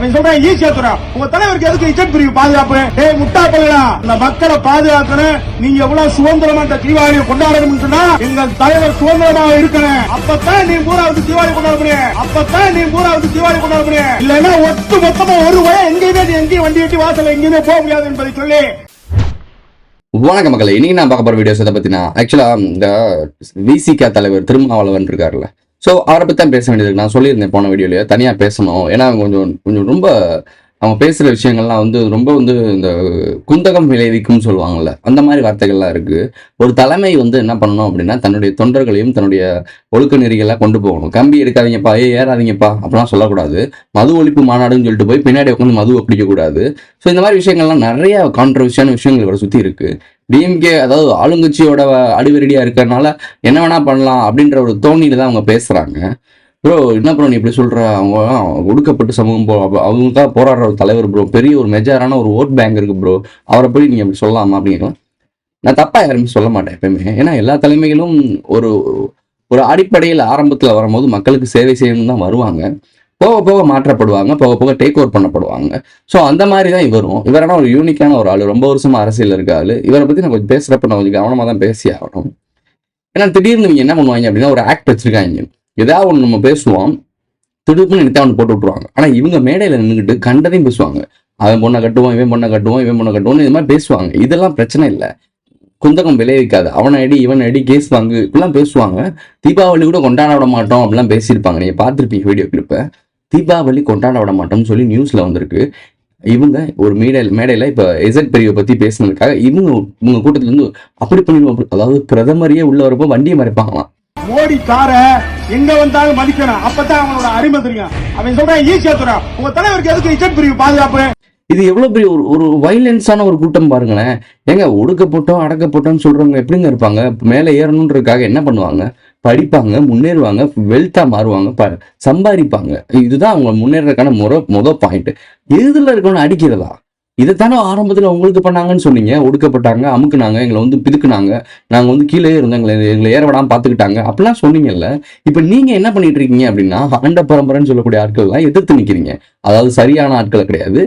அவன் சொல்றான் ஈஸியா சொல்றான் உங்க தலைவருக்கு எதுக்கு இஜெட் பிரிவு பாதுகாப்பு? முட்டா பையனா, இந்த மக்களை பாதுகாக்கணும். நீங்க எவ்வளவு சுதந்திரமா இந்த தீபாவளியை கொண்டாடணும்னு சொன்னா எங்கள் தலைவர் சுதந்திரமாக இருக்கணும். அப்பதான் நீ பூராவது தீபாவளி கொண்டாட முடியும். இல்லன்னா ஒட்டு மொத்தமா ஒரு வய எங்கேயும் வண்டி வெட்டி வாசல்ல எங்கேயுமே போக முடியாது என்பதை சொல்லி. வணக்கம் மக்களே, இன்னைக்கு நான் பார்க்க போற வீடியோஸ் எதை பத்தினா, ஆக்சுவலா இந்த விசிக தலைவர் திருமாவளவன் இருக்காருல்ல, ஸோ அவரை பத்தி தான் பேச வேண்டியது. நான் சொல்லியிருந்தேன் போன வீடியோலயே தனியா பேசணும். ஏன்னா கொஞ்சம் ரொம்ப அவங்க பேசுகிற விஷயங்கள்லாம் ரொம்ப இந்த குந்தகம் விளைவிக்கும்னு சொல்லுவாங்கள்ல, அந்த மாதிரி வார்த்தைகள்லாம் இருக்குது. ஒரு தலைமை என்ன பண்ணணும் அப்படின்னா, தன்னுடைய தொண்டர்களையும் தன்னுடைய ஒழுக்க நெறிகளாக கொண்டு போகணும். கம்பி எடுக்காதீங்கப்பா, ஏறாதீங்கப்பா அப்படிலாம் சொல்லக்கூடாது. மது ஒழிப்பு மாநாடுன்னு சொல்லிட்டு போய் பின்னாடி உட்காந்து மதுவை பிடிக்கக்கூடாது. ஸோ இந்த மாதிரி விஷயங்கள்லாம் நிறைய கான்ட்ரவர்சியான விஷயங்கள் இவரை சுற்றி இருக்குது. டிஎம்கே அதாவது ஆளுங்கட்சியோட அடிவரடியாக இருக்கிறதுனால என்ன வேணா பண்ணலாம் அப்படின்ற ஒரு தோணியில தான் அவங்க பேசுகிறாங்க. ப்ரோ என்ன ப்ரோ நீ இப்படி சொல்கிற? அவங்க ஒடுக்கப்பட்டு சமூகம் அவங்களுக்காக போராடுற ஒரு தலைவர் ப்ரோ, பெரிய ஒரு மெஜாரான ஒரு ஓட் பேங்க் இருக்குது ப்ரோ, அவரை போய் நீங்கள் அப்படி சொல்லலாமா அப்படிங்கிறோம். நான் தப்பாக யாருமே சொல்ல மாட்டேன் எப்பயுமே. ஏன்னா எல்லா தலைமைகளும் ஒரு அடிப்படையில் ஆரம்பத்தில் வரும்போது மக்களுக்கு சேவை செய்யணும்னு தான் வருவாங்க. போக போக மாற்றப்படுவாங்க, போக போக டேக் ஓவர் பண்ணப்படுவாங்க. ஸோ அந்த மாதிரி தான் இவரான ஒரு யூனிக்கான ஒரு ஆள், ரொம்ப வருஷமாக அரசியல் இருக்க ஆள். இவரை பற்றி நான் கொஞ்சம் பேசுகிறப்ப நான் கொஞ்சம் கவனமாக தான் பேசி ஆகணும். ஏன்னா திடீர்னு நீங்கள் என்ன பண்ணுவாங்க அப்படின்னா, ஒரு ஆக்ட் வச்சுருக்காங்க, ஏதாவது ஒன்று நம்ம பேசுவோம், திடுப்புன்னு நினைத்தா ஒன்று போட்டு விட்ருவாங்க. ஆனால் இவங்க மேடையில் நின்றுக்கிட்டு கண்டதையும் பேசுவாங்க. அவன் பொண்ணை கட்டுவான், இவன் பொண்ணை கட்டுவோன்னு இது மாதிரி பேசுவாங்க. இதெல்லாம் பிரச்சனை இல்லை, குந்தகம் விளைவிக்காது. அவன் அடி இவன் அடி கேஸ் வாங்கு இப்படிலாம் பேசுவாங்க. தீபாவளி கூட கொண்டாட விட மாட்டோம் அப்படிலாம் பேசியிருப்பாங்க. நீங்கள் பார்த்துருப்பீங்க வீடியோ கிளிப்பை. தீபாவளி கொண்டாட விட மாட்டோம்னு சொல்லி நியூஸில் வந்திருக்கு. இவங்க ஒரு மேடையில் இப்போ எசட் பெரியவை பற்றி பேசுனதுக்காக இவங்க கூட்டத்துலேருந்து அப்படி பண்ணிடுவோம். அதாவது பிரதமரையே உள்ள வரப்போ வண்டியை மறைப்பாங்களாம். மோடி கார எங்க வந்தாலும் மதிக்கணும், அப்பதான் அவனோட அருமை தெரியும். அவன் சொல்றான் ஈஸியா சொல்றான் உங்க தலைவருக்கு எதுக்கு இஜெட் பிரிவு பாதுகாப்பு? இது எவ்வளவு பெரிய ஒரு வைலன்ஸான ஒரு கூட்டம் பாருங்களேன். ஏங்க ஒடுக்கப்பட்டோம் அடக்கப்பட்டோம்னு சொல்றவங்க எப்படிங்க இருப்பாங்க? மேலே ஏறணுன்றதுக்காக என்ன பண்ணுவாங்க? படிப்பாங்க, முன்னேறுவாங்க, வெல்த்தா மாறுவாங்க, சம்பாதிப்பாங்க. இதுதான் அவங்க முன்னேறதுக்கான மொதல் பாயிண்ட். எதுல இருக்கணும்னு அடிக்கிறதா? இதைத்தானே ஆரம்பத்தில் உங்களுக்கு பண்ணாங்கன்னு சொன்னீங்க. ஒடுக்கப்பட்டாங்க, அமுக்குனாங்க, எங்களை பிதுக்குனாங்க, நாங்கள் கீழே இருந்தோம், எங்களை ஏற விடாமல் பார்த்துக்கிட்டாங்க அப்படிலாம் சொன்னீங்கல்ல. இப்போ நீங்கள் என்ன பண்ணிட்டு இருக்கீங்க அப்படின்னா, ஆண்ட பரம்பரைன்னு சொல்லக்கூடிய ஆட்கள்லாம் எதிர்த்து நிற்கிறீங்க. அதாவது சரியான ஆட்களை கிடையாது,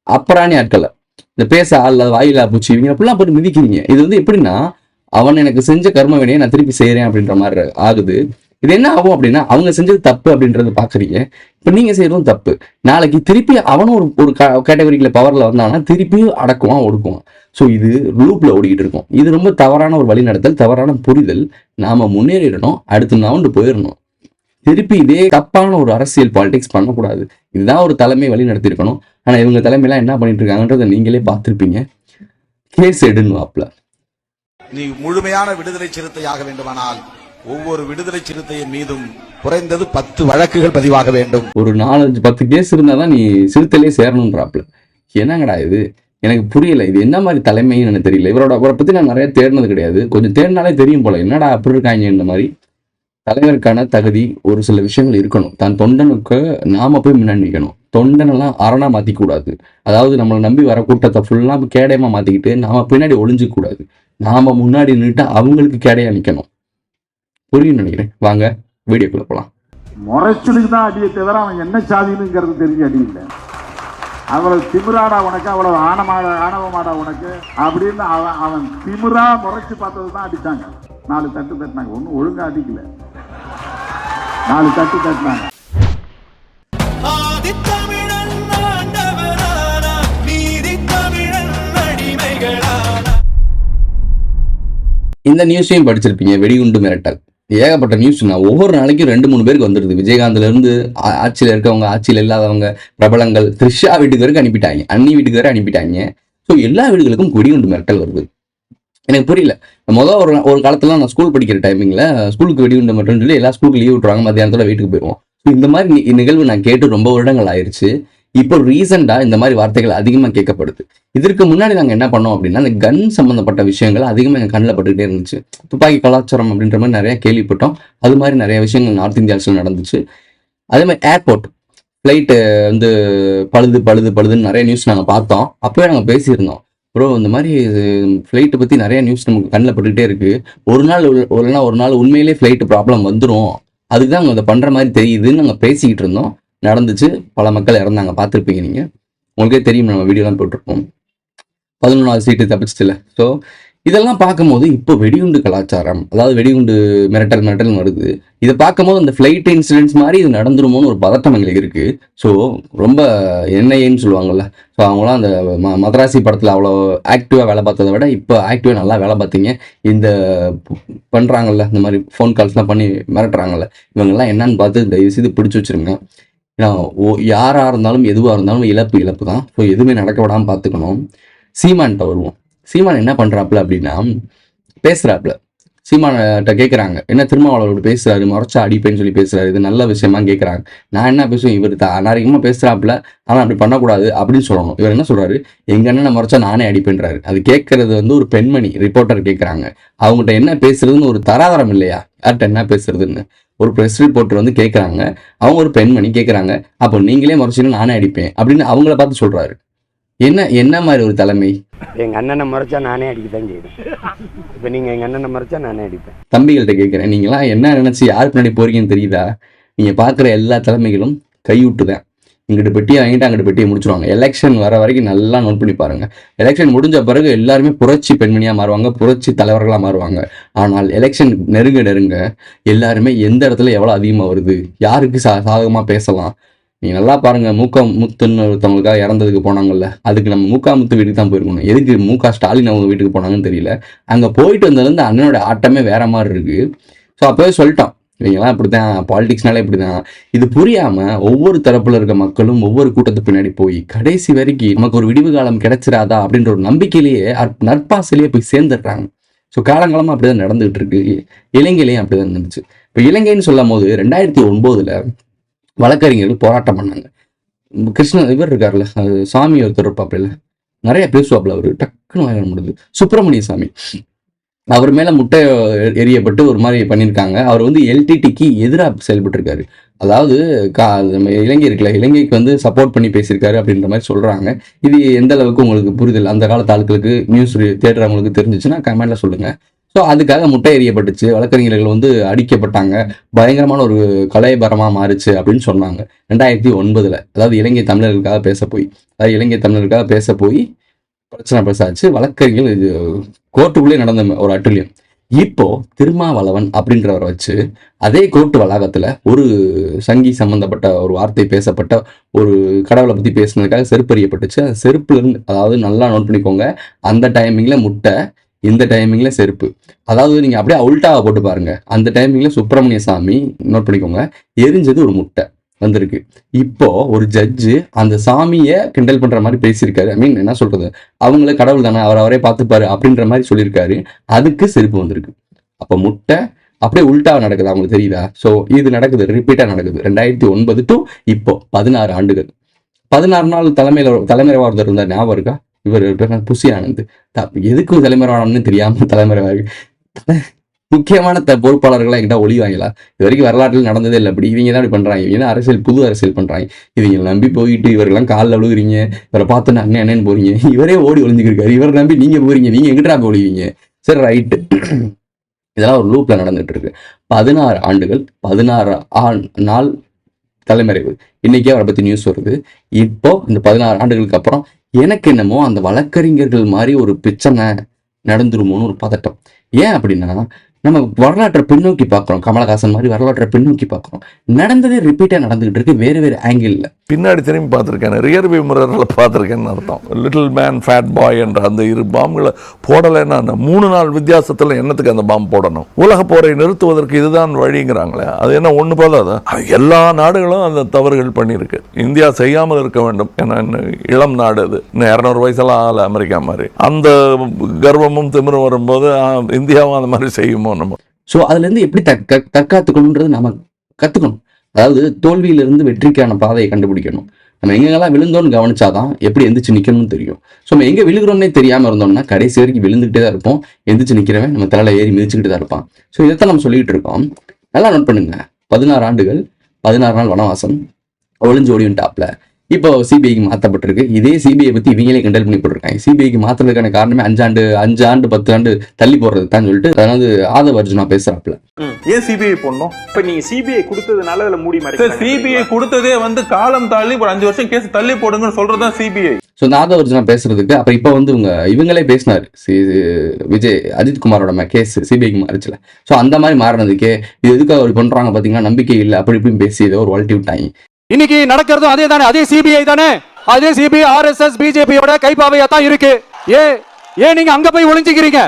அப்புறாணி ஆட்களை, இந்த பேச ஆள் வாயிலா பூச்சி இவங்க அப்படிலாம் போட்டு மிதிக்கிறீங்க. இது எப்படின்னா, அவன் எனக்கு செஞ்ச கர்ம வினையை நான் திருப்பி செய்கிறேன் அப்படின்ற மாதிரி ஆகுது. இது என்ன ஆகும் அப்படின்னா, அவங்க செஞ்சது தப்பு அப்படின்றத பாக்குறீங்க, இப்ப நீங்க செய்யறதும் தப்பு. நாளைக்கு திருப்பி அவனும் ஒரு கேட்டகரிக்குள்ள பவர்ல வந்தானா திருப்பியும் அடக்குவான், ஒடுக்குவான். ஸோ இது லூப்ல ஓடிக்கிட்டு இருக்கும். இது ரொம்ப தவறான ஒரு வழிநடத்தல், தவறான புரிதல். நாம முன்னேறிடணும், அடுத்த நவுண்டு போயிடணும். திருப்பி இதே தப்பான ஒரு அரசியல் பாலிடிக்ஸ் பண்ணக்கூடாது. இதுதான் ஒரு தலைமை வழி நடத்திருக்கணும். ஆனா இவங்க தலைமையெல்லாம் என்ன பண்ணிட்டு இருக்காங்கன்றதை நீங்களே பார்த்திருப்பீங்க. கேஸ் எடுன்னுவாப்ல. நீ முழுமையான விடுதலை சிறுத்தையாக வேண்டுமானால் ஒவ்வொரு விடுதலை சிறுத்தையின் மீதும் குறைந்தது 10 வழக்குகள் பதிவாக வேண்டும். ஒரு 4-10 கேஸ் இருந்தாதான் நீ சிறுத்தையிலே சேரணும்ன்றாப்ல. என்னங்கடா இது? எனக்கு புரியல. இது என்ன மாதிரி தலைமைன்னு எனக்கு தெரியல. இவரை பத்தி நான் நிறைய தேடினது கிடையாது. கொஞ்சம் தேடினாலே தெரியும் போல, என்னடா அப்படி இருக்காங்க. இந்த மாதிரி தலைவருக்கான தகுதி ஒரு சில விஷயங்கள் இருக்கணும். தான் தொண்டனுக்கு நாம போய் முன்னாடி நிற்கணும். தொண்டனெல்லாம் அரணா மாத்திக்க கூடாது. அதாவது நம்மளை நம்பி வர கூட்டத்தை ஃபுல்லா கேடயமா மாத்திக்கிட்டு நாம பின்னாடி ஒளிஞ்சிக்க கூடாது. நாம முன்னாடி நின்றுட்டு அவங்களுக்கு கேடையா நிக்கணும். புரியும் நினைக்கிறேன். வாங்க வீடியோக்குள்ள போலாம். முறைச்சலுக்கு தான் அடியை தவிர அவன் என்ன சாதினுங்கிறது தெரிஞ்சு அடி இல்லை. அவ்வளவு திமிராடா உனக்கு, அவ்வளவு ஆணவமாடா உனக்கு அப்படின்னு அவன் திமிரா முறைச்சு பார்த்தது தான் அடித்தாங்க. 4 தட்டு தட்டினாங்க, ஒன்றும் ஒழுங்கா அடிக்கல. 4 தட்டு தட்டினாங்க. இந்த நியூஸையும் படிச்சிருப்பீங்க, வெடிகுண்டு மிரட்டல். ஏகப்பட்ட நியூஸ். நான் ஒவ்வொரு நாளைக்கும் 2-3 பேருக்கு வந்துடுது. விஜயகாந்த்ல இருந்து ஆட்சியில் இருக்கவங்க, ஆட்சியில் இல்லாதவங்க, பிரபலங்கள், த்ரிஷா வீட்டுக்கு வரைக்கும் அனுப்பிட்டாங்க, அண்ணி வீட்டுக்கு வரை அனுப்பிட்டாங்க. ஸோ எல்லா வீடுகளுக்கும் வெடிகுண்டு மிரட்டல் வருது. எனக்கு புரியல. ஒரு காலத்துல நான் ஸ்கூல் படிக்கிற டைமிங்ல ஸ்கூலுக்கு வெடிகுண்டு மிரட்டல்னு சொல்லி எல்லா ஸ்கூலுக்கு லீவ் விட்டுருவாங்க, மத்தியானத்தோட வீட்டுக்கு போயிடுவோம். இந்த மாதிரி நிகழ்வு நான் கேட்டு ரொம்ப வருடங்கள் ஆயிடுச்சு. இப்போ ரீசெண்டா இந்த மாதிரி வார்த்தைகள் அதிகமாக கேட்கப்படுது. இதற்கு முன்னாடி நாங்கள் என்ன பண்ணோம் அப்படின்னா, அந்த கன் சம்மந்தப்பட்ட விஷயங்கள் அதிகமாக எங்கள் கண்ணில் பட்டுக்கிட்டே இருந்துச்சு. துப்பாக்கி கலாச்சாரம் அப்படின்ற மாதிரி நிறைய கேள்விப்பட்டோம். அது மாதிரி நிறைய விஷயங்கள் நார்த் இந்தியாஸில் நடந்துச்சு. அதே மாதிரி ஏர்போர்ட் ஃப்ளைட்டு பழுதுன்னு நிறைய நியூஸ் நாங்கள் பார்த்தோம். அப்போயே நாங்கள் பேசியிருந்தோம், ப்ரோ இந்த மாதிரி ஃப்ளைட்டை பற்றி நிறைய நியூஸ் நமக்கு கண்ணில் பட்டுக்கிட்டே இருக்குது. ஒரு நாள் உண்மையிலே ஃப்ளைட்டு ப்ராப்ளம் வந்துடும், அதுக்கு தான் அவங்க அதை பண்ணுற மாதிரி தெரியுதுன்னு நாங்கள் பேசிக்கிட்டு இருந்தோம். நடந்துச்சு, பல மக்கள் இறந்தாங்க, பார்த்துருப்பீங்க நீங்கள், உங்களுக்கே தெரியும், நம்ம வீடியோலாம் போட்டிருப்போம். 11வது சீட்டு தப்பிச்சிச்சுல. ஸோ இதெல்லாம் பார்க்கும்போது இப்போ வெடிகுண்டு கலாச்சாரம், அதாவது வெடிகுண்டு மிரட்டல் வருது. இதை பார்க்கும்போது அந்த ஃப்ளைட் இன்சிடென்ட்ஸ் மாதிரி இது நடந்துருமோன்னு ஒரு பதட்டம் எங்களுக்கு இருக்குது. ஸோ ரொம்ப என்ஐஏன்னு சொல்லுவாங்கள்ல, ஸோ அவங்களாம் அந்த மதராசி படத்தில் அவ்வளோ ஆக்டிவாக வேலை பார்த்ததை விட இப்போ ஆக்டிவாக நல்லா வேலை பார்த்தீங்க. இந்த பண்ணுறாங்கல்ல, இந்த மாதிரி ஃபோன் கால்ஸ்லாம் பண்ணி மிரட்டுறாங்கல்ல, இவங்கெல்லாம் என்னன்னு பார்த்து தயவுசெய்து பிடிச்சி வச்சுருங்க. ஏன்னா யாராக இருந்தாலும் எதுவாக இருந்தாலும் இழப்பு தான். ஸோ எதுவுமே நடக்க விடாமல் பார்த்துக்கணும். சீமான்கிட்ட வருவோம். சீமான் என்ன பண்ணுறாப்புல அப்படின்னா, பேசுகிறாப்புல. சீமான்கிட்ட கேட்குறாங்க, என்ன திருமாவளவோட பேசுகிறாரு, முறைச்சா அடிப்பேன்னு சொல்லி பேசுகிறாரு, இது நல்ல விஷயமா கேட்குறாங்க. நான் என்ன பேசுவேன், இவர் அநாரிகமாக பேசுகிறாப்புல, ஆனால் அப்படி பண்ணக்கூடாது அப்படின்னு சொல்லணும். இவர் என்ன சொல்கிறாரு, எங்கள் அண்ணனை முறைச்சா நானே அடிப்பேன்றாரு. அது கேட்கறது வந்து ஒரு பெண்மணி ரிப்போர்ட்டர் கேட்குறாங்க. அவங்ககிட்ட என்ன பேசுறதுன்னு ஒரு தராதரம் இல்லையா, யார்கிட்ட என்ன பேசுறதுன்னு ஒரு ப்ரெஸ் ரிப்போர்ட்டர் வந்து கேட்குறாங்க. அவங்க ஒரு பெண்மணி கேட்குறாங்க, அப்போ நீங்களே முறைச்சின்னு நானே அடிப்பேன் அப்படின்னு அவங்கள பார்த்து சொல்கிறாரு. என்ன மாதிரி ஒரு தலைமை? எங்கள் அண்ணனை முறைச்சா நானே அடிக்க தான் செய்வேன். இப்போ நீங்கள் எங்கள் அண்ணனை முறைச்சா நானே அடிப்பேன். தம்பிகள்கிட்ட கேட்குறேன், நீங்களாம் என்ன நினச்சி யார் பின்னாடி போறீங்கன்னு தெரியுதா? நீங்கள் பார்க்குற எல்லா தலைமைகளும் கைவிட்டு தான் இங்கிட்ட பெட்டியை வாங்கிட்டு அங்கிட்ட பெட்டியை முடிச்சுருவாங்க. எலெக்ஷன் வர வரைக்கும் நல்லா நோட் பண்ணி பாருங்கள். எலெக்ஷன் முடிஞ்ச பிறகு எல்லாருமே புரட்சி பெண்மணியாக மாறுவாங்க, புரட்சி தலைவர்களாக மாறுவாங்க. ஆனால் எலெக்ஷன் நெருங்க எல்லாருமே எந்த இடத்துல எவ்வளோ அதிகமாக வருது, யாருக்கு சாதகமாக பேசலாம். நீங்கள் நல்லா பாருங்கள், முத்துன்னு ஒருத்தவங்களுக்காக இறந்ததுக்கு போனாங்கல்ல, அதுக்கு நம்ம முத்து வீட்டுக்கு தான் போயிருக்கணும். எதுக்கு ஸ்டாலின் அவங்க வீட்டுக்கு போனாங்கன்னு தெரியல. அங்கே போயிட்டு வந்ததுலேருந்து அண்ணனோட ஆட்டமே வேற மாதிரி இருக்குது. ஸோ அப்போவே சொல்லிட்டோம், இவங்கெல்லாம் இப்படி தான், பாலிடிக்ஸ்னாலே இப்படி தான். இது புரியாமல் ஒவ்வொரு தரப்பில் இருக்க மக்களும் ஒவ்வொரு கூட்டத்துக்கு பின்னாடி போய் கடைசி வரைக்கும் நமக்கு ஒரு விடிவு காலம் கிடைச்சிடாதா அப்படின்ற ஒரு நம்பிக்கையிலேயே நற்பாசிலேயே போய் சேர்ந்துடுறாங்க. ஸோ காலங்காலமாக அப்படி தான் நடந்துகிட்டு இருக்கு. இலங்கையிலையும் அப்படி தான் இருந்துச்சு. இப்போ இலங்கைன்னு சொல்லும் போது 2009 வழக்கறிஞர்கள் போராட்டம் பண்ணாங்க. கிருஷ்ணன் இவர் இருக்கார்ல, சாமி ஒருத்தர் இருப்பாப்ல, நிறைய பேசுவாப்ல, அவர் டக்குன்னு வாங்க முடியுது, சுப்பிரமணிய சாமி. அவர் மேல முட்டை எரியப்பட்டு ஒரு மாதிரி பண்ணியிருக்காங்க. அவர் வந்து எல்டிடிக்கு எதிராக செயல்பட்டு இருக்காரு. அதாவது நம்ம இலங்கை இருக்குல்ல, இலங்கைக்கு வந்து சப்போர்ட் பண்ணி பேசியிருக்காரு அப்படின்ற மாதிரி சொல்றாங்க. இது எந்த அளவுக்கு உங்களுக்கு புரிதல், அந்த காலத்து ஆட்களுக்கு நியூஸ் தேடுறவங்களுக்கு தெரிஞ்சிச்சுன்னா கமெண்ட்ல சொல்லுங்க. ஸோ அதுக்காக முட்டை எறியப்பட்டுச்சு, வழக்கறிஞர்கள் வந்து அடிக்கப்பட்டாங்க, பயங்கரமான ஒரு கலைபரமாக மாறுச்சு அப்படின்னு சொன்னாங்க 2009. அதாவது இலங்கை தமிழர்களுக்காக பேச போய் பிரச்சனை பேசாச்சு. வழக்கறிஞர்கள் இது கோர்ட்டுக்குள்ளே நடந்த ஒரு அட்டுழியம். இப்போ திருமாவளவன் அப்படின்றவரை வச்சு அதே கோர்ட்டு வளாகத்தில் ஒரு சங்கி சம்பந்தப்பட்ட ஒரு வார்த்தை பேசப்பட்ட ஒரு கடவுளை பற்றி பேசுனதுக்காக செருப்பு எறியப்பட்டுச்சு. அந்த செருப்புல இருந்து, அதாவது நல்லா நோட் பண்ணிக்கோங்க, அந்த டைமிங்ல முட்டை, இந்த டைமிங்ல செருப்பு. அதாவது நீங்க அப்படியே உல்டாவை போட்டு பாருங்க. அந்த டைமிங்ல சுப்பிரமணிய சாமி, நோட் பண்ணிக்கோங்க, எரிஞ்சது ஒரு முட்டை வந்திருக்கு. இப்போ ஒரு ஜட்ஜு அந்த சாமியை கிண்டல் பண்ற மாதிரி பேசியிருக்காரு. ஐ மீன் என்ன சொல்றது, அவங்கள கடவுள் தானே, அவரே பார்த்துப்பாரு அப்படின்ற மாதிரி சொல்லியிருக்காரு. அதுக்கு செருப்பு வந்திருக்கு. அப்போ முட்டை அப்படியே உல்டாவை நடக்குது, அவங்களுக்கு தெரியுதா? ஸோ இது நடக்குது, ரிப்பீட்டா நடக்குது. 2009 டு இப்போ 16 ஆண்டுகள். 16 நாள் தலைமையில ஒருத்தர் இருந்தார், ஞாபகம் இருக்கா? இவர் புசி ஆனந்த். எதுக்கு தலைமுறைவானு தெரியாம தலைமுறை முக்கியமான பொறுப்பாளர்களாக என்கிட்ட ஒளி வாங்கலாம். இது வரைக்கும் வரலாற்றில் நடந்ததே இல்லை. அப்படி இவங்க தான் இப்படி பண்றாங்க. இவங்க புது அரசியல் பண்றாங்க. இவங்க நம்பி போயிட்டு இவரெல்லாம் காலில் விழுகுறீங்க, இவரை பார்த்து அண்ணன் என்னன்னு போறீங்க, இவரே ஓடி ஒளிஞ்சுக்கிருக்காரு, இவரை நம்பி நீங்க போறீங்க, நீங்க எங்கிட்ட ஒளிவீங்க? சரி, ரைட்டு. இதெல்லாம் ஒரு லூப்ல நடந்துட்டு இருக்கு. 16 ஆண்டுகள், 16 நாள் தலைமறைவு. இன்னைக்கே அவரை பத்தி நியூஸ் வருது. இப்போ இந்த 16 ஆண்டுகளுக்கு அப்புறம் எனக்கு என்னமோ அந்த வழக்கறிஞர்கள் மாதிரி ஒரு பிரச்சனை நடந்துருமோன்னு ஒரு பதட்டம். ஏன் அப்படின்னா, நம்ம வரலாற்றை பின்னோக்கி பார்க்குறோம், கமலஹாசன் மாதிரி வரலாற்றை பின்னோக்கி பார்க்குறோம். நடந்ததே ரிப்பீட்டாக நடந்துகிட்டு இருக்கு, வேறு ஆங்கிள். பின்னாடி திரும்பி பார்த்துருக்கேன், ரியர் வியூ மிரரில் பார்த்துருக்கேன்னு அர்த்தம். லிட்டில் மேன் ஃபேட் பாய் என்ற அந்த 2 பாம்புகளை போடலைன்னா அந்த 3 நாள் வித்தியாசத்தில் என்னத்துக்கு அந்த பாம்பு போடணும்? உலக போரை நிறுத்துவதற்கு இதுதான் வழிங்கிறாங்களே, அது என்ன ஒன்று போதாது? எல்லா நாடுகளும் அந்த தவறுகள் பண்ணியிருக்கு. இந்தியா செய்யாமல் இருக்க வேண்டும். ஏன்னா இளம் நாடு, அது இன்னும் 200 வயசெல்லாம் ஆகலை அமெரிக்கா மாதிரி. அந்த கர்வமும் திமிரும் வரும்போது இந்தியாவும் அந்த மாதிரி செய்யுமோ நம்ம. ஸோ அதுலேருந்து எப்படி தற்காத்துக்கணுன்றது நம்ம கற்றுக்கணும். அதாவது தோல்வியிலிருந்து வெற்றிக்கான பாதையை கண்டுபிடிக்கணும். நம்ம எங்கெங்கெல்லாம் விழுந்தோன்னு கவனிச்சாதான் எப்படி எந்திரிச்சு நிற்கணும்னு தெரியும். ஸோ நம்ம எங்கே விழுகிறோம்னே தெரியாமல் இருந்தோம்னா கடைசி வரைக்கும் விழுந்துகிட்டே தான் இருப்போம். எந்திரிச்சு நிற்கிறவன் நம்ம தலையில் ஏறி மிதிச்சுக்கிட்டு தான் இருப்பான். ஸோ இதைத்தான் நம்ம சொல்லிக்கிட்டு இருக்கோம். நல்லா நோட் பண்ணுங்க. 16 ஆண்டுகள், 16 நாள் வனவாசம், ஒளிஞ்சு ஓடியும் டாப்ல. இப்போ சிபிஐக்கு மாற்றப்பட்டிருக்கு. இதே சிபிஐ பற்றி இவங்களே கிண்டல் பண்ணி போட்டிருக்காங்க. சிபிஐக்கு மாற்றுறதுக்கான காரணமே 5 ஆண்டு 10 ஆண்டு தள்ளி போடுறது தான் சொல்லிட்டு அதாவது ஆதவ அர்ஜுனா பேசுறாப்புல. ஏன் சிபிஐ போடணும்? இப்ப நீங்க சிபிஐ கொடுத்ததுனால அதுல மூடி மறைக்க சிபிஐ கொடுத்ததே காலம் தள்ளி ஒரு 5 வருஷம் கேஸ் தள்ளி போடுங்கன்னு சொல்றதுதான் சிபிஐ. ஸோ இந்த ஆதவ அர்ஜுனா பேசுறதுக்கு அப்ப இப்போ இவங்களே பேசினாரு விஜய் அஜித்குமாரோட கேஸ் சிபிஐக்கு மாறிச்சுல. ஸோ அந்த மாதிரி மாறினதுக்கே இது எதுக்காக அவர் பண்றாங்க பாத்தீங்கன்னா நம்பிக்கை இல்லை அப்படி இப்படின்னு பேசி ஏதோ ஒரு வளர்த்தி விட்டாங்க. இன்னைக்கு நடக்கிறதும் அதே தானே, அதே சிபிஐ தானே, அதே சிபிஐ RSS பிஜேபியோட கைப்பாவையா தான் இருக்கு. ஏன் நீங்க அங்க போய் ஒளிஞ்சுக்கிறீங்க?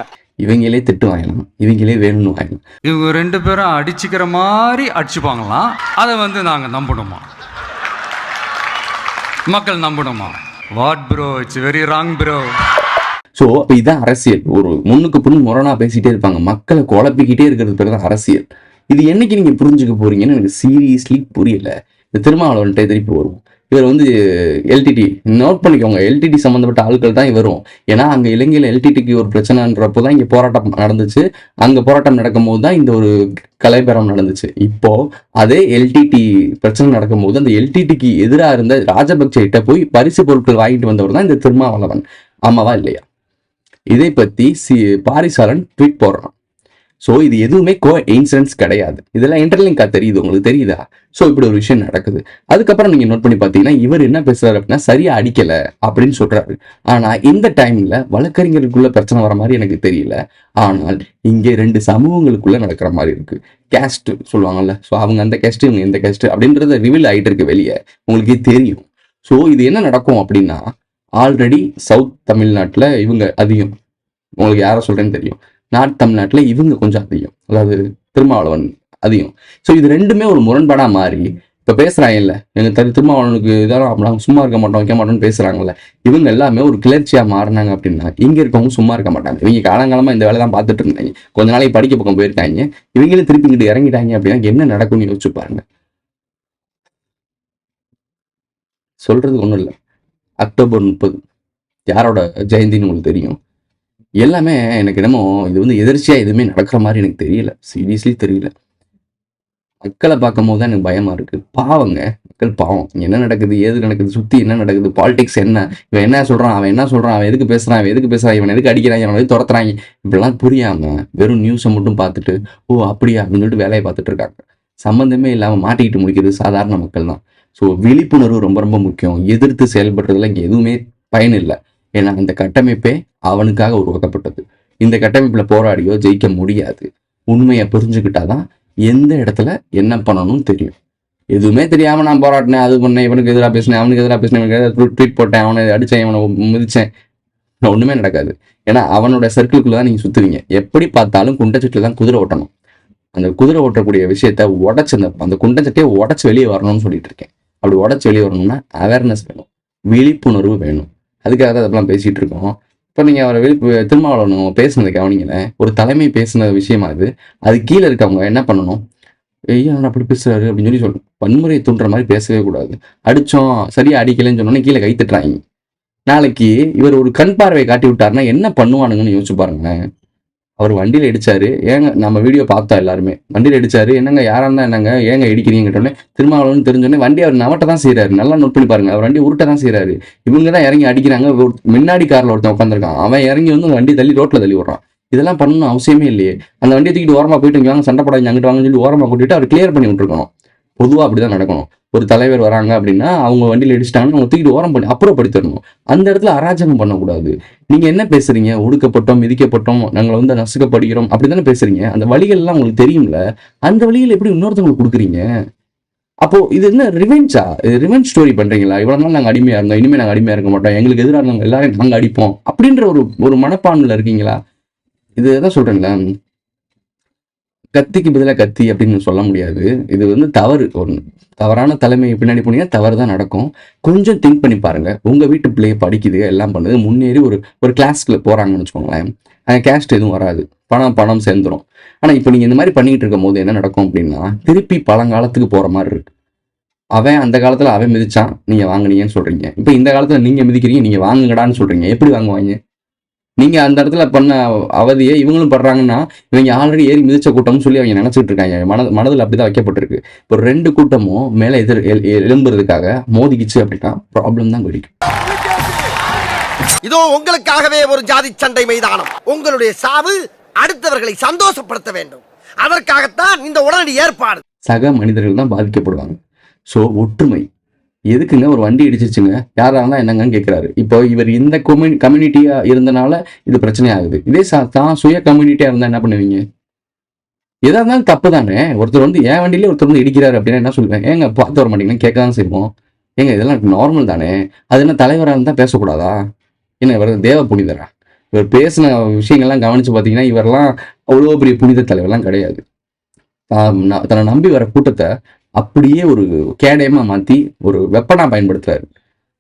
இவங்களே திட்டு வாங்கலாம், இவங்களே வேணும்னு வாங்கலாம். இவங்க 2 பேரும் அடிச்சுக்கிற மாதிரி அடிச்சுப்பாங்களாம். அதை நாங்க நம்பணுமா? மக்கள் நம்பணுமா? What bro, it's very wrong bro. So அப்போ இதான் அரசியல். ஒரு முன்னுக்கு பின் முரணா பேசிட்டே இருப்பாங்க, மக்களை குழப்பிக்கிட்டே இருக்கிறது பேர் தான் அரசியல். இது என்னைக்கு நீங்க புரிஞ்சுக்க போறீங்கன்னு எனக்கு சீரியஸ்லி புரியல. இந்த திருமாவளவன்ட்டே திருப்பி வருவோம். இவர் எல்டிடி நோட் பண்ணிக்கோங்க, எல்டிடி சம்மந்தப்பட்ட ஆட்கள் தான் இவரும். ஏன்னா அங்கே இலங்கையில் எல்டிடிக்கு ஒரு பிரச்சனைன்றப்போ தான் இங்கே போராட்டம் நடந்துச்சு. அங்கே போராட்டம் நடக்கும் போது தான் இந்த ஒரு கலைபேரம் நடந்துச்சு. இப்போ அதே எல்டிடி பிரச்சனை நடக்கும் போது அந்த எல்டிடிக்கு எதிராக இருந்த ராஜபக்சேட்ட போய் பரிசு பொருட்கள் வாங்கிட்டு வந்தவர் தான் இந்த திருமாவளவன். ஆமாவா இல்லையா? இதை பற்றி பாரிசாலன் ட்வீட் போடுறான். ஸோ இது எதுவுமே இன்சிடென்ட்ஸ் கிடையாது. இதெல்லாம் இன்டர்லிங்கா தெரியுது, உங்களுக்கு தெரியுதா? ஸோ இப்படி ஒரு விஷயம் நடக்குது. அதுக்கப்புறம் நீங்க நோட் பண்ணி பார்த்தீங்கன்னா இவர் என்ன பேசுறாரு அப்படின்னா சரியா அடிக்கல அப்படின்னு சொல்றாரு. ஆனா இந்த டைம்ல வழக்கறிஞர்களுக்குள்ள பிரச்சனை வர மாதிரி எனக்கு தெரியல. ஆனால் இங்கே 2 சமூகங்களுக்குள்ள நடக்கிற மாதிரி இருக்கு. கேஸ்ட் சொல்லுவாங்கல்ல, ஸோ அவங்க அந்த கேஸ்ட் இவங்க இந்த கேஸ்ட் அப்படின்றத ரிவீல் ஆகிட்டு இருக்கு வெளியே, உங்களுக்கே தெரியும். ஸோ இது என்ன நடக்கும் அப்படின்னா ஆல்ரெடி சவுத் தமிழ்நாட்டில் இவங்க அதிகம், உங்களுக்கு யாரை சொல்றேன்னு தெரியும். நார்த் தமிழ்நாட்டில் இவங்க கொஞ்சம் அதிகம், அதாவது திருமாவளவன் அதிகம். ஸோ இது ரெண்டுமே ஒரு முரண்பாடாக மாறி இப்போ பேசுகிறாங்க இல்லை, எங்கள் திருமாவளவனுக்கு இதெல்லாம் நாங்கள் சும்மா இருக்க மாட்டோம் வைக்க மாட்டோம்னு பேசுகிறாங்கல்ல, இவங்க எல்லாமே ஒரு கிளர்ச்சியாக மாறினாங்க அப்படின்னா இங்கே இருக்கவங்க சும்மா இருக்க மாட்டாங்க. இவங்க காலங்காலமாக இந்த வேலை தான் பார்த்துட்டு இருந்தாங்க, கொஞ்ச நாளைக்கு படிக்க பக்கம் போயிருக்காங்க, இவங்களும் திருப்பி இங்கிட்டு இறங்கிட்டாங்க அப்படின்னா என்ன நடக்கும்னு யோசிச்சு பாருங்க. சொல்றது ஒன்றும் இல்லை, அக்டோபர் 30 யாரோட ஜெயந்தின்னு உங்களுக்கு தெரியும். எல்லாமே எனக்கு என்னமோ இது எதிர்ச்சியாக எதுவுமே நடக்கிற மாதிரி எனக்கு தெரியல, சீரியஸ்லி தெரியல. மக்களை பார்க்கும் போது தான் எனக்கு பயமா இருக்கு. பாவங்க, மக்கள் பாவம். என்ன நடக்குது, ஏது நடக்குது, சுற்றி என்ன நடக்குது, பாலிடிக்ஸ் என்ன, இவன் என்ன சொல்கிறான், அவன் என்ன சொல்கிறான், அவன் எதுக்கு பேசுகிறான், இவன் எதுக்கு அடிக்கிறாங்க, அவன் எதுக்கு துரத்துறாங்க, இப்படிலாம் புரியாமல் வெறும் நியூஸை மட்டும் பார்த்துட்டு ஓ அப்படியா அப்படின்னு சொல்லிட்டு வேலையை பார்த்துட்டு இருக்காங்க. சம்மந்தமே இல்லாமல் மாட்டிக்கிட்டு முடிக்கிறது சாதாரண மக்கள் தான். ஸோ விழிப்புணர்வு ரொம்ப ரொம்ப முக்கியம். எதிர்த்து செயல்படுறதுல இங்கே எதுவுமே பயன் இல்லை. ஏன்னா இந்த கட்டமைப்பே அவனுக்காக உருவாக்கப்பட்டது. இந்த கட்டமைப்பில் போராடியோ ஜெயிக்க முடியாது. உண்மையை புரிஞ்சுக்கிட்டாதான் எந்த இடத்துல என்ன பண்ணணும்னு தெரியும். எதுவுமே தெரியாமல் நான் போராட்டினேன், அது பண்ணேன், இவனுக்கு எதிராக பேசினேன், அவனுக்கு எதிராக பேசினேன், ட்வீட் போட்டேன், அவனை அடித்தேன், இவனை மிதித்தேன், ஒன்றுமே நடக்காது. ஏன்னா அவனோட சர்க்கிளுக்குள்ள தான் நீங்கள் சுற்றுவீங்க. எப்படி பார்த்தாலும் குண்டச்சட்டில் தான் குதிரை ஓட்டணும். அந்த குதிரை ஓட்டக்கூடிய விஷயத்த உடச்சு அந்த குண்டச்சட்டையை உடச்சி வெளியே வரணும்னு சொல்லிட்டு இருக்கேன். அப்படி உடச்சி வெளியே வரணும்னா அவேர்னஸ் வேணும், விழிப்புணர்வு வேணும். அதுக்காக தான் அதெல்லாம் பேசிகிட்டு இருக்கோம். இப்போ நீங்கள் அவரை திருமாவளவன் பேசுனது கவனிங்களேன், ஒரு தலைமை பேசுன விஷயமா அது கீழே இருக்கவங்க என்ன பண்ணணும், ஐயா அப்படி பேசுறாரு அப்படின்னு சொல்லணும். வன்முறையை தூண்டுற மாதிரி பேசவே கூடாது. அடித்தோம் சரியா அடிக்கலைன்னு சொன்னோன்னே கீழே கை தட்டுறாங்க. நாளைக்கு இவர் ஒரு கண் பார்வையை காட்டி விட்டாருன்னா என்ன பண்ணுவானுங்கன்னு யோசிச்சு பாருங்களேன். அவர் வண்டியில் இடிச்சாரு, ஏங்க நம்ம வீடியோ பார்த்தா எல்லாருமே வண்டியில் இடிச்சாரு, என்னங்க யாரா இருந்தா என்னங்க ஏங்க இடிக்கிறீங்க கேட்டோன்னே திருமாவளவன் தெரிஞ்சோடனே வண்டி அவர் நவட்ட தான் செய்யறாரு. நல்லா நோட் பண்ணி பாருங்க, அவர் வண்டி உருட்ட தான் செய்யறாரு. இவங்க தான் இறங்கி அடிக்கிறாங்க. முன்னாடி கார்ல ஒருத்தன் உட்காந்துருக்கான், அவன் இறங்கி வண்டி தள்ளி ரோட்ல தள்ளி விடுறான். இதெல்லாம் பண்ணணும் அவசியமே இல்லையே. அந்த வண்டியை தூக்கிட்டு ஓரமா போயிட்டு இங்கே வாங்க, சண்டை போடாங்க, அங்கிட்டு வாங்கன்னு சொல்லி ஓரமா கூட்டிட்டு அவர் கிளியர் பண்ணி விட்டுருக்கணும். பொதுவாக அப்படிதான் நடக்கணும். ஒரு தலைவர் வராங்க அப்படின்னா அவங்க வண்டியில் இடிச்சிட்டாங்கன்னா அவங்க தூக்கிட்டு ஓரம் பண்ணி அப்புறப்படுத்திடணும். அந்த இடத்துல அராஜகம் பண்ணக்கூடாது. நீங்க என்ன பேசுறீங்க, ஒடுக்கப்பட்டோம், மிதிக்கப்பட்டோம், நாங்களை நசுக்கப்படுகிறோம் அப்படித்தானே பேசுறீங்க. அந்த வழிகள் எல்லாம் உங்களுக்கு தெரியும்ல, அந்த வழிகள் எப்படி இன்னொருத்தவங்களுக்கு கொடுக்குறீங்க? அப்போ இது என்ன ரிவெஞ்சா? ரிவெஞ்ச் ஸ்டோரி பண்றீங்களா? இவ்வளவு நாள் நாங்கள் அடிமையா இருந்தோம், இனிமேல் நாங்கள் அடிமையா இருக்க மாட்டோம், எங்களுக்கு எதிராக இருந்தவங்க எல்லாரும் நாங்கள் அடிப்போம் அப்படின்ற ஒரு மனப்பான்மையில இருக்கீங்களா? இது எதான் சொல்றேன்ல, கத்திக்கு பதிலாக கத்தி அப்படின்னு சொல்ல முடியாது. இது தவறு. ஒன்று தவறான தலைமை பின்னாடி போனீங்கன்னா தவறு தான் நடக்கும். கொஞ்சம் திங்க் பண்ணி பாருங்க. உங்க வீட்டு பிள்ளைய படிக்குது, எல்லாம் பண்ணுது, முன்னேறி ஒரு கிளாஸ்ல போறாங்கன்னு வச்சுக்கோங்களேன், கேஸ்ட் எதுவும் வராது, பணம் சேர்ந்துடும். ஆனா இப்போ நீங்க இந்த மாதிரி பண்ணிட்டு இருக்கும் போது என்ன நடக்கும் அப்படின்னா திருப்பி பழங்காலத்துக்கு போற மாதிரி இருக்கு. அவன் அந்த காலத்துல அவன் மிதிச்சான், நீங்க வாங்குனீங்கன்னு சொல்றீங்க. இப்போ இந்த காலத்துல நீங்க மிதிக்கிறீங்க, நீங்க வாங்குங்கடான்னு சொல்றீங்க. எப்படி வாங்குவாங்க? நீங்க அந்த இடத்துல பண்ண அவதியை இவங்களும் படுறாங்கன்னா இவங்க ஆல்ரெடி ஏறி மிதிச்ச கூட்டம்னு சொல்லி அவங்க நினைச்சிட்டு இருக்காங்க. மனதில் அப்படிதான் வைக்கப்பட்டிருக்கு. இப்போ 2 கூட்டமும் மேலே எழும்புறதுக்காக மோதிக்கிச்சு அப்படின்னா ப்ராப்ளம் தான் வெடிக்கும். இதோ உங்களுக்காகவே ஒரு ஜாதி சண்டை மைதானம். உங்களுடைய சாவு அடுத்தவர்களை சந்தோஷப்படுத்த வேண்டும். அதற்காகத்தான் இந்த உடனடி ஏற்பாடு. சக மனிதர்கள் தான் பாதிக்கப்படுவாங்க. ஸோ ஒற்றுமை எதுக்குங்க? ஒரு வண்டி இடிச்சிச்சுங்க, யாரா இருந்தா என்னங்கன்னு கேட்கிறாரு. இப்போ இவர் இந்த கம்யூனிட்டியா இருந்தனால இது பிரச்சனை ஆகுது. இதே தான் சுய கம்யூனிட்டியா இருந்தா என்ன பண்ணுவீங்க? எதா இருந்தாலும் தப்பு தானே. ஒருத்தர் வந்து என் வண்டியிலே ஒருத்தர் வந்து இடிக்கிறாரு அப்படின்னா என்ன சொல்லுவேன்? ஏங்க பார்த்து வர மாட்டீங்கன்னா கேட்க தான் செய்வோம். ஏங்க இதெல்லாம் நார்மல் தானே. அது என்ன தலைவராக இருந்தால் பேசக்கூடாதா? என்ன இவர் தேவ புனிதரா? இவர் பேசின விஷயங்கள்லாம் கவனிச்சு பார்த்தீங்கன்னா இவரெல்லாம் அவ்வளோ பெரிய புனித தலைவர்லாம் கிடையாது. தன்னை நம்பி வர கூட்டத்தை அப்படியே ஒரு கேடயமா மாற்றி ஒரு வெப்பனாக பயன்படுத்துறாரு.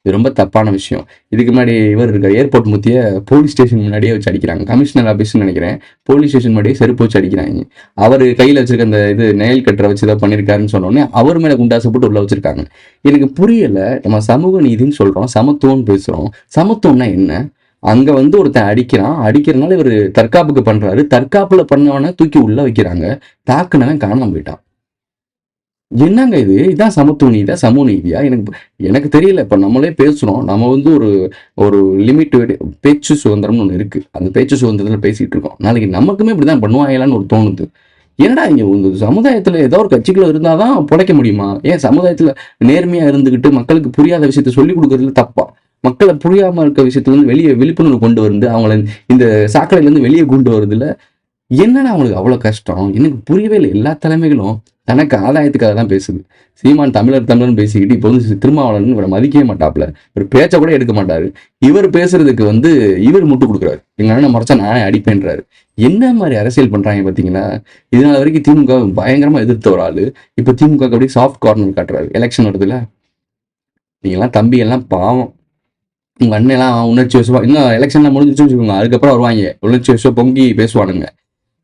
இது ரொம்ப தப்பான விஷயம். இதுக்கு முன்னாடி இவர் இருக்க ஏர்போர்ட் முத்திய போலீஸ் ஸ்டேஷன் முன்னாடியே வச்சு அடிக்கிறாங்க. கமிஷனர் ஆஃபீஸ்ன்னு நினைக்கிறேன். போலீஸ் ஸ்டேஷன் முன்னாடியே செருப்பு வச்சு அடிக்கிறாங்க. அவர் கையில் வச்சிருக்க அந்த இது நெயில் கட்டரை வச்சு தான் பண்ணியிருக்காருன்னு சொன்னோடனே அவர் மேலே குண்டாசை போட்டு உள்ள வச்சிருக்காங்க. எனக்கு புரியல. நம்ம சமூக நீதினு சொல்கிறோம், சமத்துவம்னு பேசுகிறோம். சமத்துவம்னா என்ன? அங்கே வந்து ஒருத்தன் அடிக்கிறனால இவர் தற்காப்புக்கு பண்ணுறாரு. தற்காப்பில் பண்ணவனை தூக்கி உள்ள வைக்கிறாங்க. தாக்குனவன் காணாம போயிட்டான். என்னங்க இது? இதான் சமத்துவ நீதியா, சமூக நீதியா? எனக்கு தெரியல. இப்போ நம்மளே பேசுகிறோம். நம்ம வந்து ஒரு லிமிட் பேச்சு சுதந்திரம்னு ஒன்று இருக்குது. அந்த பேச்சு சுதந்திரத்தில் பேசிகிட்டு இருக்கோம். நாளைக்கு நமக்குமே இப்படி தான் பண்ணுவாங்களான்னு ஒரு தோணுது. என்னடா இங்கே இந்த சமுதாயத்தில் ஏதோ ஒரு கட்சிக்குள்ள இருந்தால் தான் பிழைக்க முடியுமா? ஏன் சமுதாயத்தில் நேர்மையாக இருந்துக்கிட்டு மக்களுக்கு புரியாத விஷயத்த சொல்லிக் கொடுக்குறதுல தப்பா? மக்களை புரியாமல் இருக்க விஷயத்துலேருந்து வெளியே விழிப்புணர்வு கொண்டு வந்து அவங்கள இந்த சாக்கடையிலேருந்து வெளியே கொண்டு வருதுல என்னன்னா அவங்களுக்கு அவ்வளோ கஷ்டம்? எனக்கு புரியவே இல்லை. எல்லா தலைமைகளும் தனக்கு ஆதாயத்துக்காக தான் பேசுது. சீமான் தமிழர்னு பேசிக்கிட்டு இப்போ வந்து திருமாவளவன் இவரை மதிக்கவே மாட்டாப்புல. ஒரு பேச்சை கூட எடுக்க மாட்டாரு. இவர் பேசுறதுக்கு வந்து இவர் முட்டு கொடுக்குறாரு. எங்க அண்ணன் மறைச்சா நானே அடிப்பேன்றாரு. என்ன மாதிரி அரசியல் பண்றாங்க பார்த்தீங்கன்னா? இதனால வரைக்கும் திமுக பயங்கரமா எதிர்த்த ஒரு ஆளு இப்போ திமுக அப்படியே சாஃப்ட் கார்னர் காட்டுறாரு. எலெக்ஷன் வருதுல, நீங்கெல்லாம் தம்பி எல்லாம் பாவம். உங்க அண்ணெல்லாம் உணர்ச்சி வசமா இன்னும் எலெக்ஷன்ல முடிஞ்சிச்சுன்னு வச்சுக்கோங்க, அதுக்கப்புறம் வருவாங்க உணர்ச்சி வசம் பொங்கி பேசுவானுங்க.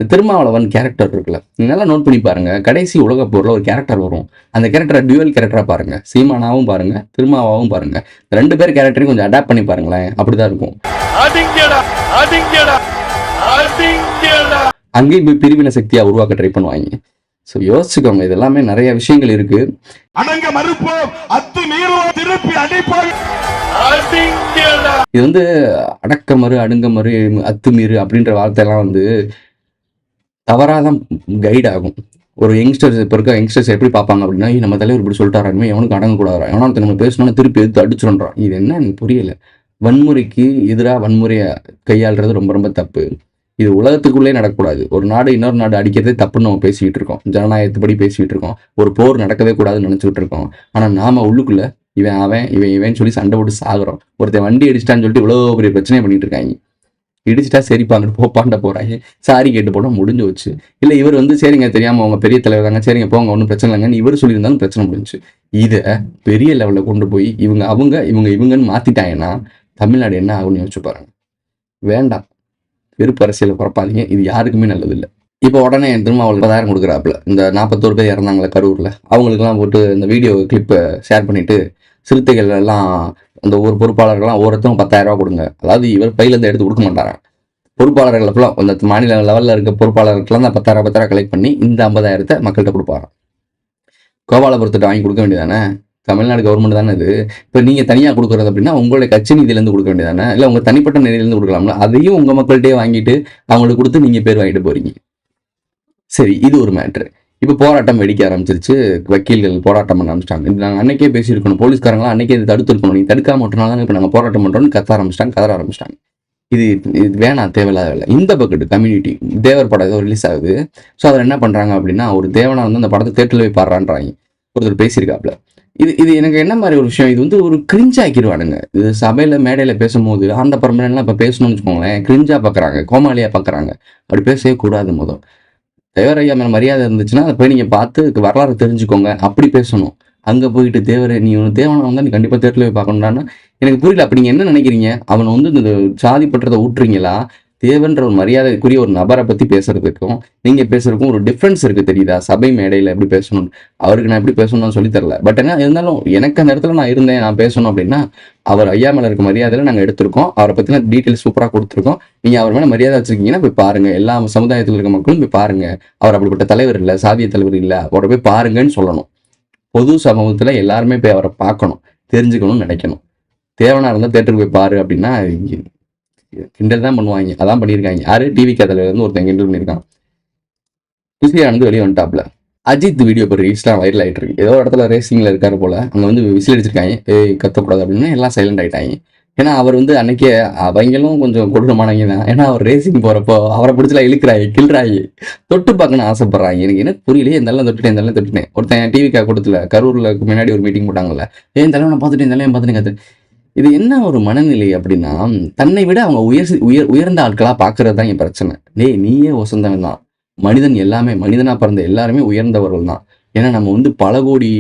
திருமாவளவன் கேரக்டர் இருக்குல்ல, நல்லா நோட் பண்ணி பாருங்க. கடைசி உலக போர்ல ஒரு கேரக்டர் வரும். அந்த கேரக்டரை டியூவல் கேரக்டரா பாருங்க. சீமானாவும் பாருங்க, திருமாவாவும் பாருங்க. 2 பேர் கேரக்டரையும் கொஞ்சம் அடாப்ட் பண்ணி பாருங்களேன். அப்படிதான் இருக்கும். அங்கேயும் போய் பிரிவினை சக்தியா உருவாக்க ட்ரை பண்ணுவாங்க. ஸோ யோசிச்சுக்கோங்க. இது எல்லாமே நிறைய விஷயங்கள் இருக்கு. அடங்க மறுப்போம், அத்துமீறுவோம், திருப்பி அடிப்போம். இது வந்து அடக்கமறு, அடுங்கமறு, அத்துமீறு அப்படின்ற வார்த்தையெல்லாம் வந்து தவறாதான் கைட் ஆகும். ஒரு யங்ஸ்டர்ஸ் இப்போ இருக்க யங்ஸ்டர்ஸ் எப்படி பார்ப்பாங்க அப்படின்னா, நம்ம தலைவர் இப்படி சொல்லிட்டாரானுமே, எவனுக்கு அடங்கக்கூடாதா, எவனோ நம்ம பேசணும்னு திருப்பி எடுத்து அடிச்சுடுறான். இது என்ன எனக்கு புரியல. வன்முறைக்கு எதிராக வன்முறையை கையாளுறது ரொம்ப ரொம்ப தப்பு. இது உலகத்துக்குள்ளே நடக்கக்கூடாது. ஒரு நாடு இன்னொரு நாடு அடிக்கிறதே தப்புன்னு நம்ம பேசிக்கிட்டு இருக்கோம். ஜனநாயகத்துப்படி பேசிக்கிட்டு இருக்கோம். ஒரு போர் நடக்கவே கூடாதுன்னு நினச்சிக்கிட்டு இருக்கோம். ஆனால் நாம உள்ளுக்குள்ள இவன் அவன் இவன் சொல்லி சண்டை போட்டு சாகுறோம். ஒருத்தன் வண்டி அடிச்சிட்டான்னு சொல்லிட்டு இவ்வளோ பெரிய பிரச்சனையை பண்ணிட்டு இருக்காங்க. இடிச்சிட்டா சரிப்பாங்க போப்பாண்ட போறாங்க. சாரி கேட்டு போனால் முடிஞ்சு வச்சு. இல்லை இவர் வந்து சரிங்க தெரியாமல் அவங்க பெரிய தலைவர் தாங்க, சரிங்க போங்க ஒன்றும் பிரச்சனை இல்லைங்கன்னு இவர் சொல்லியிருந்தாலும் பிரச்சனை முடிஞ்சு. இதை பெரிய லெவலில் கொண்டு போய் இவங்கன்னு மாற்றிட்டாங்கன்னா தமிழ்நாடு என்ன ஆகுன்னு யோசிச்சு பாருங்க. வேண்டாம், வெறுப்பு அரசியலை குறைப்பாதீங்க. இது யாருக்குமே நல்லதில்லை. இப்போ உடனே திரும்ப அவங்களுக்கு 10,000 கொடுக்குறாப்புல. இந்த 41 பேர் இறந்தாங்களே கரூரில், அவங்களுக்குலாம் போட்டு இந்த வீடியோ கிளிப்பை ஷேர் பண்ணிட்டு சிறுத்தைகள் எல்லாம் அந்த ஒரு பொறுப்பாளர்கள்லாம் ஒவ்வொருத்தரும் 10,000 ரூபா கொடுங்க. அதாவது இவர் பையிலேருந்து எடுத்து கொடுக்க மாட்டாராம். பொறுப்பாளர்கள் ஃபுல்லாக அந்த மாநில லெவலில் இருக்க பொறுப்பாளர்களுக்கெல்லாம் தான் 10,000 கலெக்ட் பண்ணி இந்த 50,000 மக்கள்கிட்ட கொடுப்பாராம். கோபாலபுரத்திட்ட வாங்கி கொடுக்க வேண்டியதானே? தமிழ்நாடு கவர்மெண்ட் தானே இது. இப்போ நீங்கள் தனியாக கொடுக்குறது அப்படின்னா உங்களுடைய கட்சி நிதியிலேருந்து கொடுக்க வேண்டியதானே? இல்லை உங்கள் தனிப்பட்ட நிதியிலேருந்து கொடுக்கலாம்ல? அதையும் உங்கள் மக்கள்கிட்டே வாங்கிட்டு அவங்களுக்கு கொடுத்து நீங்கள் பேர் வாங்கிட்டு போறீங்க. சரி, இது ஒரு மேட்ரு. இப்போ போராட்டம் வெடிக்க ஆரம்பிச்சிருச்சு. வக்கீல்கள் போராட்டம் பண்ண ஆரம்பிச்சிட்டாங்க. இது நாங்கள் அன்னைக்கே பேசியிருக்கணும். போலீஸ்காரங்களாம் அன்னைக்கே இது தடுத்துருக்கணும். நீங்கள் தடுக்காம விட்டனால இப்போ நாங்கள் போராட்டம் பண்ணுறோம்னு கதற ஆரம்பிச்சிட்டாங்க. இது வேணாம், தேவையில்லாத வேலை. இந்த பக்கெட்டு கம்யூனிட்டி தேவர் படம் ஏதோ ரிலீஸ் ஆகுது. ஸோ அதில் என்ன பண்ணுறாங்க அப்படின்னா, ஒரு தேவனை வந்து அந்த படத்தை தேட்டரில் போய் பாடுறான்றாங்க. ஒருத்தர் பேசியிருக்காப்புல. இது எனக்கு என்ன மாதிரி ஒரு விஷயம், இது வந்து ஒரு கிரிஞ்சாக்கிடுவானுங்க. இது சபையில் மேடையில் பேசும்போது அந்த பரம்பரைலாம் இப்போ பேசணும்னு வச்சுக்கோங்களேன், கிரிஞ்சா பார்க்குறாங்க, கோமாளியாக பார்க்குறாங்க. அப்படி பேசவே கூடாது. முதல் தேவர் ஐயா மேலே மரியாதை இருந்துச்சுன்னா அதை போய் நீங்கள் பார்த்து வரலாறு தெரிஞ்சுக்கோங்க. அப்படி பேசணும். அங்கே போயிட்டு தேவரை நீ தேவனை வந்தால் நீ கண்டிப்பாக தேட்டரில் போய் பார்க்கணும்னா எனக்கு புரியல. அப்படி நீங்கள் என்ன நினைக்கிறீங்க? அவனை வந்து இந்த சாதி பற்றத்தை ஊட்டுறீங்களா, தேவன்ற ஒரு மரியாதைக்குரிய ஒரு நபரை பத்தி பேசுறதுக்கும் நீங்க பேசுறதுக்கும் ஒரு டிஃபரன்ஸ் இருக்கு, தெரியுதா? சபை மேடையில எப்படி பேசணும், அவருக்கு நான் எப்படி பேசணும்னு சொல்லி தரல. பட் என்ன இருந்தாலும் எனக்கு அந்த இடத்துல நான் இருந்தேன், நான் பேசணும் அப்படின்னா அவர் ஐயா மேல இருக்க மரியாதையில நாங்க எடுத்திருக்கோம். அவரை பத்தின டீட்டெயில்ஸ் சூப்பரா கொடுத்துருக்கோம். நீங்க அவர் மேல மரியாதை வச்சிருக்கீங்கன்னா போய் பாருங்க. எல்லா சமுதாயத்தில் இருக்க மக்களும் போய் பாருங்க. அவர் அப்படிப்பட்ட தலைவர் இல்லை, சாதிய தலைவர் இல்லை, அவரை போய் பாருங்கன்னு சொல்லணும். பொது சமூகத்துல எல்லாருமே போய் அவரை பார்க்கணும், தெரிஞ்சுக்கணும்னு நினைக்கணும். தேவனா இருந்தா தேட்டருக்கு போய் பாரு அப்படின்னா கிண்டல் தான் பண்ணுவாங்க. அதான் பண்ணியிருக்காங்க. யாரு டிவி கதையில இருந்து ஒருத்தன் கிண்டல் பண்ணியிருக்கான். குசியானது வெளியே வந்துட்டாப்ல. அஜித் வீடியோ இப்போ ரீல்ஸ்லாம் வைரல் ஆகிட்டு இருக்கு. ஏதோ இடத்துல ரேசிங்ல இருக்காரு போல, அங்கே வந்து விசில் அடிச்சிருக்காங்க, கத்தக்கூடாது அப்படின்னு எல்லாம் சைலண்ட் ஆயிட்டாங்க. ஏன்னா அவர் வந்து அன்னைக்கே அவங்களும் கொஞ்சம் கொடூரமானவங்க தான். ஏன்னா அவர் ரேசிங் போறப்போ அவரை பிடிச்சலாம் இழுக்கிறாங்க, கிள்றாங்க, தொட்டு பார்க்கணும்னு ஆசைப்படுறாங்க. எனக்கு என்ன புரியலையே, இந்த தொட்டுட்டேன். ஒருத்தன் டிவி கூடத்துல கரூர்ல முன்னாடி ஒரு மீட்டிங் போட்டாங்கல்ல, இந்த தலைவனை பார்த்துட்டேன். இது என்ன ஒரு மனநிலை அப்படின்னா, தன்னை விட அவங்க உயர்ந்த ஆட்களா பாக்குறது தான் என் பிரச்சனை. நீயே வசந்தவன் தான். மனிதன் எல்லாமே, மனிதனா பிறந்த எல்லாருமே உயர்ந்தவர்கள் தான். ஏன்னா நம்ம வந்து பல கோடி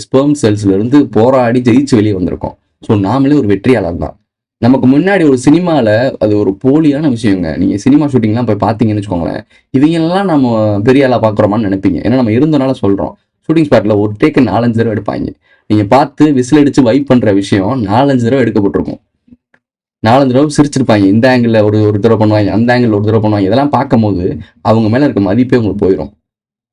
ஸ்பெர்ம் செல்ஸ்ல இருந்து போராடி ஜெயிச்சு வெளியே வந்திருக்கோம். ஸோ நாமளே ஒரு வெற்றியாளர் தான். நமக்கு முன்னாடி ஒரு சினிமால அது ஒரு போலியான விஷயங்க. நீங்க சினிமா ஷூட்டிங்லாம் போய் பார்த்தீங்கன்னு வச்சுக்கோங்களேன், இவங்கெல்லாம் நம்ம பெரிய ஆளா பாக்குறோமான்னு நினைப்பீங்க. ஏன்னா நம்ம இருந்தனால சொல்றோம். ஷூட்டிங் ஸ்பாட்ல ஒரு டேக்கு 4-5 தடவை எடுப்பாங்க. நீங்க பார்த்து விசில் அடிச்சு வைப் பண்ற விஷயம் 4-5 தடவை எடுக்கப்பட்டிருக்கும். 4-5 தடவை சிரிச்சிருப்பாங்க. இந்த ஆங்கிள் ஒரு தடவை பண்ணுவாங்க, அந்த ஆங்கிள் ஒரு தடவை பண்ணுவாங்க. இதெல்லாம் பார்க்கும் போது அவங்க மேல இருக்க மதிப்பே உங்களுக்கு போயிடும்.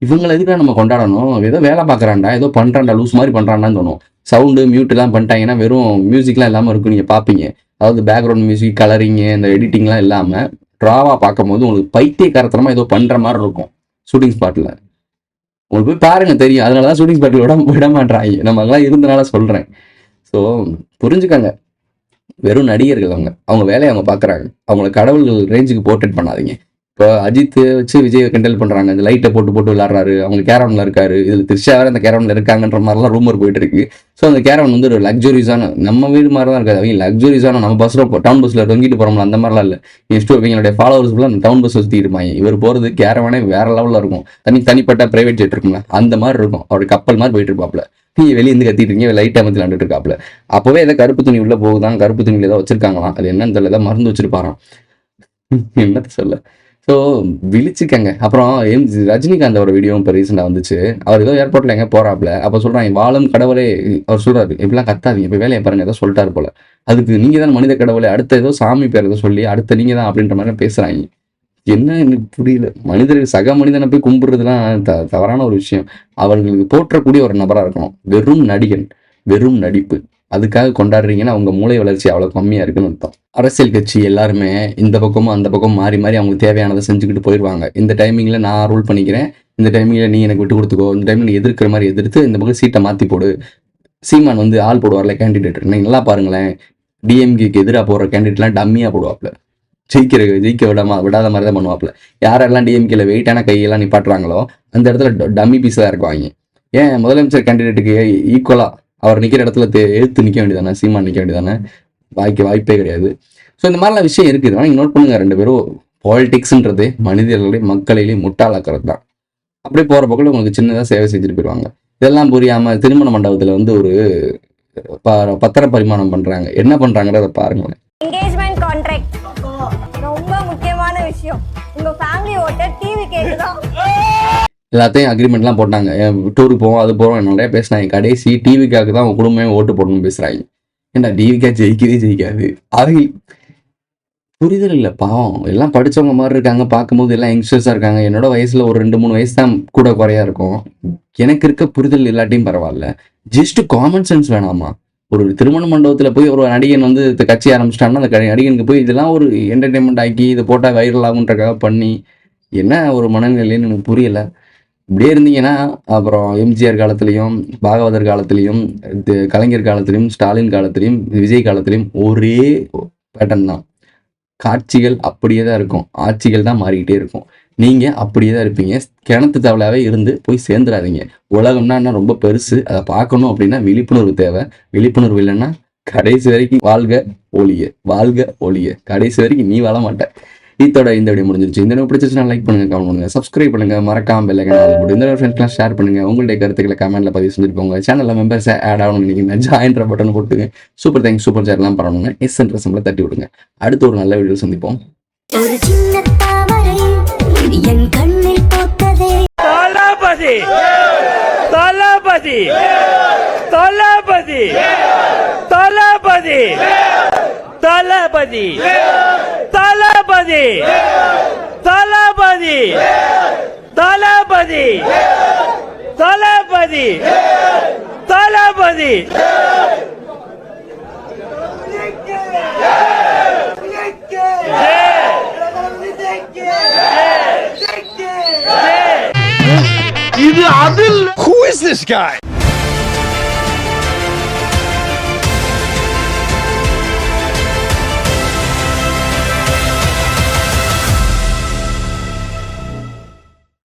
இவங்களை எதுக்காக நம்ம கொண்டாடணும்? ஏதோ வேலை பார்க்குறான்டா, ஏதோ பண்றான்டா, லூஸ் மாதிரி பண்றான்டான்னு தோணும். சவுண்டு மியூட் எல்லாம் பண்ணிட்டாங்கன்னா வெறும் மியூசிக்லாம் இல்லாமல் இருக்கும். நீங்க பார்ப்பீங்க, அதாவது பேக்ரவுண்ட் மியூசிக், கலரிங்கு, இந்த எடிட்டிங்லாம் இல்லாமல் ட்ராவா பார்க்கும் போது உங்களுக்கு பைத்தியக்காரத்தனமா ஏதோ பண்ற மாதிரி இருக்கும் ஷூட்டிங் ஸ்பாட்ல. உங்களுக்கு போய் பாருங்க, தெரியும். அதனாலதான் ஷூட்டிங் ஸ்பாட்ல விட மாட்டாங்க. நம்ம அதெல்லாம் இருந்தனால சொல்றேன். ஸோ புரிஞ்சுக்கங்க, வெறும் நடிகர்கள் அவங்க வேலையை அவங்க பாக்குறாங்க. அவங்கள கடவுள்கள் ரேஞ்சுக்கு போர்ட்ரேட் பண்ணாதீங்க. இப்போ அஜித் வச்சு விஜய் கிண்டல் பண்றாங்க, அந்த லைட்டை போட்டு விளையாடுறாரு, அவங்க கேரவன்ல இருக்காரு, இதுல த்ரிஷா வேற அந்த கேரவன்ல இருக்காங்கன்ற மாதிரிலாம் ரூமர் போயிட்டு இருக்கு. ஸோ அந்த கேரவன் வந்து ஒரு லக்ஸுரியஸான, நம்ம வீடு மாதிரி தான் இருக்காது, அவங்க லக்ஸுரியஸான, நம்ம பஸ்ல டவுன் பஸ்ல தொங்கிட்டு போறோம்ல, அந்த மாதிரிலாம் இல்லை. இவங்களுடைய ஃபாலோவர்ஸ் ஃபுல்லாக அந்த டவுன் பஸ் சுற்றி இருப்பாங்க. இவர் போறது கேரவனே வேற லெவலில் இருக்கும். தனிப்பட்ட பிரைவேட் ஜெட் இருக்கும்ல, அந்த மாதிரி இருக்கும். அவர் கப்பல் மாதிரி போயிட்டு இருப்பாப்ல. நீங்க வெளியே இருந்து கத்திட்டு இருக்கீங்க, லைட் அமைத்து விளாண்டுட்டு இருக்காப்ல. அப்பவே ஏதோ கருப்பு துணி உள்ள போகுதான், கருப்பு துணியில ஏதோ வச்சிருக்காங்களாம், அது என்னன்னு தெரியல, ஏதாவது மருந்து வச்சிருப்பாராம், என்னத்த சொல்ல. ஸோ விழிச்சுக்கங்க. அப்புறம் ரஜினிகாந்த் ஒரு வீடியோ இப்போ ரீசெண்டாக வந்துச்சு. அவர் ஏதோ ஏர்போர்ட்ல எங்கே போறாப்ல, அப்போ சொல்றாங்க வாழும் கடவுளே, அவர் சொல்றாரு இப்படிலாம் கத்தாதீங்க, இப்போ வேலையை பாருங்க, ஏதோ சொல்லிட்டாரு போல. அதுக்கு நீங்க தான் மனித கடவுளே, அடுத்த ஏதோ சாமி பேர் ஏதோ சொல்லி அடுத்த நீங்க தான் அப்படின்ற மாதிரி பேசுறாங்க. என்ன எனக்கு புரியல. சக மனிதனை போய் கும்பிடுறதுலாம் தவறான ஒரு விஷயம். அவர்களுக்கு போற்றக்கூடிய ஒரு நபரா இருக்கணும். வெறும் நடிகன், வெறும் நடிப்பு, அதுக்காக கொண்டாடுறீங்கன்னா அவங்க மூளை வளர்ச்சி அவ்வளவு கம்மியா இருக்குன்னு அர்த்தம். அரசியல் கட்சி எல்லாருமே இந்த பக்கமும் அந்த பக்கம் மாறி மாறி அவங்களுக்கு தேவையானதை செஞ்சுக்கிட்டு போயிடுவாங்க. இந்த டைமிங்ல நான் ரூல் பண்ணிக்கிறேன், இந்த டைமிங்ல நீ எனக்கு விட்டு கொடுத்துக்கோ, இந்த டைம்ல நீ எதிர்க்கிற மாதிரி எதிர்த்து இந்த பக்கம் சீட்டை மாத்தி போடு. சீமான் வந்து ஆள் போடுவார்ல கேண்டிடேட், நீங்க நல்லா பாருங்களேன், டிஎம்கேக்கு எதிராக போற கேண்டிடேட்லாம் டம்மியா போடுவாப்ல. ஜெயிக்க விடாத மாதிரி தான் பண்ணுவாப்ல. யாரெல்லாம் டிஎம்கேல வெயிட்டான கையெல்லாம் நிப்பாட்டுறாங்களோ அந்த இடத்துல டம்மி பீஸ் தான் இருக்குவாங்க. ஏன் முதலமைச்சர் கேண்டிடேட்டுக்கு ஈக்குவலா அவர் நிக்கிற இடத்துல எழுத்து நிக்க வேண்டியதானே, சீமான் நிக்க வேண்டியதானே? வாய்ப்பே கிடையாது. ஸோ இந்த மாதிரிலாம் விஷயம் இருக்குது. ஆனால் நோட் பண்ணுங்க, 2 பேரும் பாலிடிக்ஸ்ன்றது மனிதர்களையும் மக்களையும் முட்டாளாக்குறது தான். அப்படியே போற பக்கம் உங்களுக்கு சின்னதாக சேவை செஞ்சுட்டு போயிடுவாங்க. இதெல்லாம் புரியாம திருமண மண்டபத்துல வந்து ஒரு பத்திர பரிமாணம் பண்றாங்க. என்ன பண்றாங்கன்றத பாருங்களேன். என்கேஜ்மென்ட் கான்ட்ராக்ட் ரொம்ப முக்கியமான விஷயம். உங்க ஃபேமிலி ஓட்ட டிவி கேக்குதா? எல்லாத்தையும் அக்ரிமெண்ட்லாம் போட்டாங்க. டூருக்கு போவோம், அது போகிறோம், நிறைய பேசினாங்க. கடைசி டிவிக்காக தான் அவங்க குடும்பமே ஓட்டு போடணும்னு பேசுறாங்க. ஏன்டா டிவிக்கா ஜெயிக்காது. அவங்க புரிதல் இல்லை, பாவம். எல்லாம் படிச்சவங்க மாதிரி இருக்காங்க, பார்க்கும்போது எல்லாம் யங்ஸ்டர்ஸா இருக்காங்க. என்னோட வயசுல ஒரு 2-3 வயசு தான் கூட குறையா இருக்கும். எனக்கு இருக்க புரிதல் இல்லாட்டியும் பரவாயில்ல, ஜஸ்ட் காமன் சென்ஸ் வேணாமா? ஒரு திருமண மண்டபத்துல போய் ஒரு நடிகன் வந்து கட்சி ஆரம்பிச்சிட்டான்னா அந்த நடிகனுக்கு போய் இதெல்லாம் ஒரு என்டர்டைன்மெண்ட் ஆக்கி இதை போட்டா வைரல் ஆகுன்றக்காக பண்ணி என்ன ஒரு மனநிலைன்னு எனக்கு புரியல. இப்படியே இருந்தீங்கன்னா அப்புறம் எம்ஜிஆர் காலத்திலையும், பாகவதர் காலத்திலையும், கலைஞர் காலத்திலையும், ஸ்டாலின் காலத்திலையும், விஜய் காலத்திலையும் ஒரே பேட்டர்ன் தான். காட்சிகள் அப்படியே தான் இருக்கும், ஆட்சிகள் தான் மாறிக்கிட்டே இருக்கும். நீங்க அப்படியே தான் இருப்பீங்க. கிணத்து தவளாவே இருந்து போய் சேர்ந்துடாதீங்க. உலகம்னா என்ன ரொம்ப பெருசு, அதை பார்க்கணும் அப்படின்னா விழிப்புணர்வு தேவை. விழிப்புணர்வு இல்லைன்னா கடைசி வரைக்கும் வாழ்க ஒழிய கடைசி வரைக்கும் நீ வாழ மாட்ட. இதோட இந்த வீடியோ முடிஞ்சிருச்சு. இந்த வீடியோ பிடிச்சிருச்சுன்னா லைக் பண்ணுங்க, கமெண்ட் பண்ணுங்க, சப்ஸ்கிரைப் பண்ணுங்க, மறக்காம பெல் ஐகான் ஆல் போட்டு இந்த ஃப்ரெண்ட்ஸ்லாம் ஷேர் பண்ணுங்க. உங்களுடைய கருத்துக்களை கமெண்ட்ல பதிவு செஞ்சுருக்கோங்க. சேனல்ல மெம்பர்ஸ் ஆட் ஆகணும்னு நினைக்கிறீங்க, ஜாயின்ற பட்டன் போட்டுங்க. சூப்பர் தேங்க்ஸ், சூப்பர் சேர்லாம் பண்ணணுங்க. எஸ் என்ற சம்பளம் தட்டி விடுங்க. அடுத்து ஒரு நல்ல வீடியோ சந்திப்போம். ஒரு சின்ன தாமரை என் கண்ணில் போட்டதே. தளபதி தளபதி தளபதி தளபதி தளபதி தளபதி தளபதி தளபதி தளபதி தளபதி இது அதில். Who is this guy?